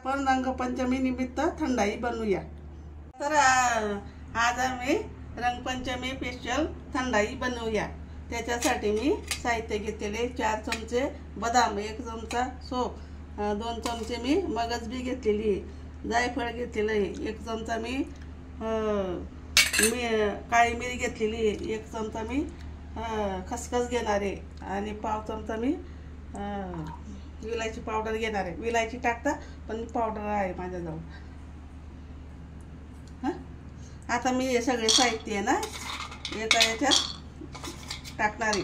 आपण रंगपंचमी निमित्त थंडाई बनवूया। तर आज आम्ही रंगपंचमी स्पेशल थंडाई बनवूया। त्याच्यासाठी मी साहित्य घेतलेले 4 चमचे बदाम, 1 चमचा सोप, 2 चमचे मी मगजबी घेतलेली, जायफळ घेतलेलं आहे, 1 चमचा मी काळी मिरी घेतलेली, 1 चमचा मी खसखस घेणार आहे आणि पाव चमचा मी विलायची पावडर घेणार आहे। विलायची टाकता पण पावडर आहे माझ्याजवळ। आता मी हे सगळे साहित्य आहे ना एका याच्यात टाकणार आहे।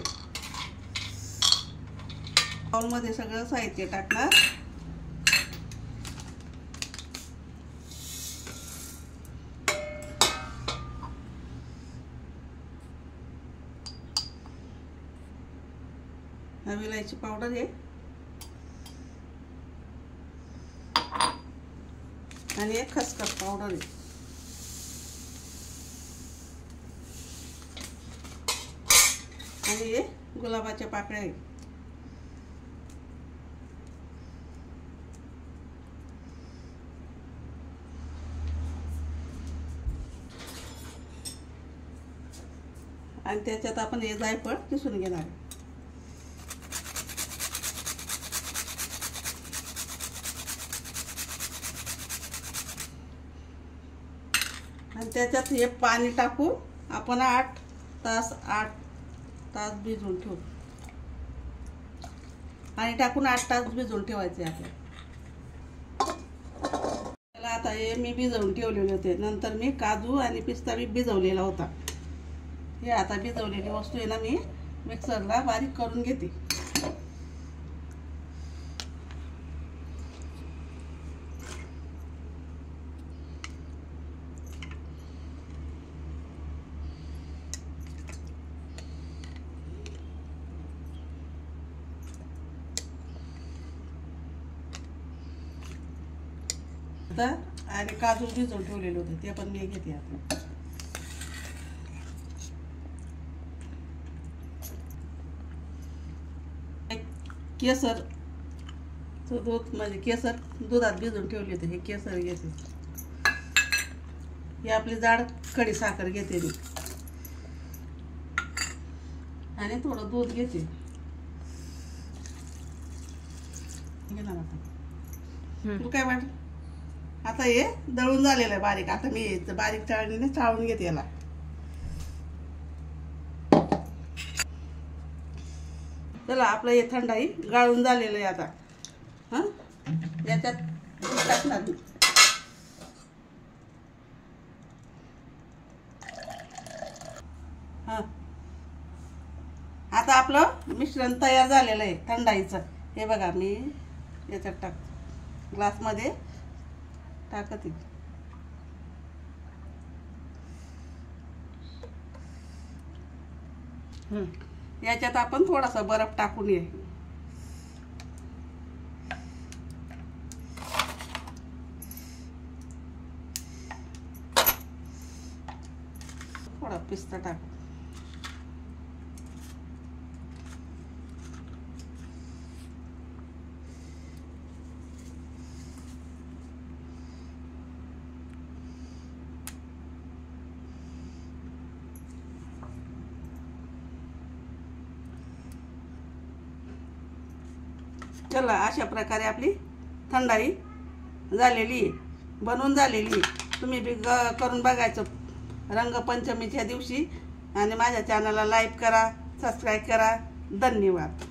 बाउलमध्ये सगळं साहित्य टाकणार। विलायची पावडर आहे आणि एक खसखस पावडर आहे आणि हे गुलाबाच्या पाकळ्या आहे। आणि त्याच्यात आपण हे जायफळ किसून घेणार आहे। आणि त्याच्यात हे पाणी टाकून आपण 8 तास भिजवून ठेवू। पाणी टाकून 8 तास भिजवून ठेवायचे आपल्याला। आता हे मी भिजवून ठेवलेले होते। नंतर मी काजू आणि पिस्ता बी भिजवलेला होता। हे आता भिजवलेली वस्तू आहे ना मी मिक्सरला बारीक करून घेते। आणि काजू भिजवून ठेवलेले होते ते पण मी घेते आता। केसर दूध म्हणजे केसर दुधात भिजवून ठेवले होते। हे केसर घेते। ही आपली जाड खडी साखर घेते मी आणि थोडं दूध घेते। घेणार आता तू काय वाटलं? आता हे दळून झालेलं आहे बारीक। आता मी बारीक चाळणीने चाळून घेते याला। चला आपलं हे थंडाई गाळून झालेलं आहे आता। याच्यात टाकणार मी। आता आपलं मिश्रण तयार झालेलं आहे थंडाईचं। हे बघा मी याच्यात टाक ग्लासमध्ये टाकते। याच्यात आपण थोडासा बर्फ टाकून ये। थोडा पिस्ता टाक। चला अशा प्रकारे आपली थंडाई झालेली आहे, बनवून झालेली आहे। तुम्ही बी करून बघायचं रंगपंचमीच्या दिवशी। आणि माझ्या चॅनलला लाईक करा, सबस्क्राईब करा। धन्यवाद।